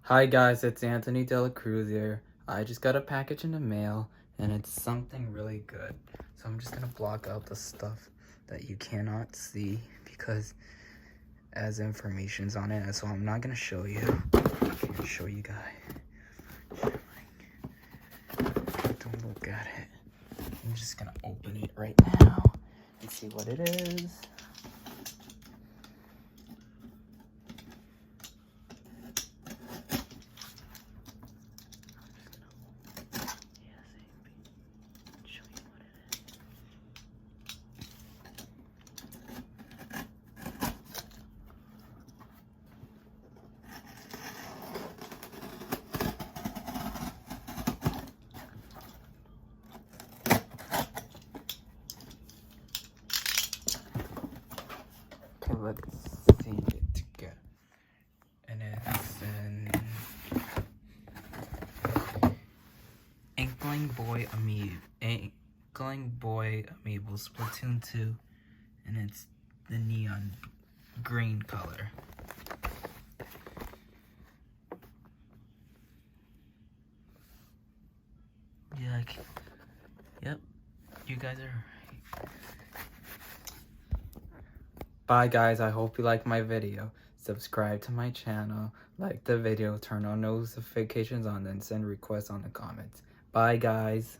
Hi guys, it's Anthony Dela Cruz here. I just got a package in the mail and it's something really good. So I'm just gonna block out the stuff that you cannot see because as information's on it, so I'm not gonna show you. I can't show you guys. Don't look at it. I'm just gonna open it right now and see what it is. Okay, let's see it together. And it's an Inkling Boy Amiibo Splatoon 2, and it's the neon green color. Yeah, yep, you guys are right. Bye guys, I hope you like my video. Subscribe to my channel, like the video, turn on notifications on, and send requests on the comments. Bye guys.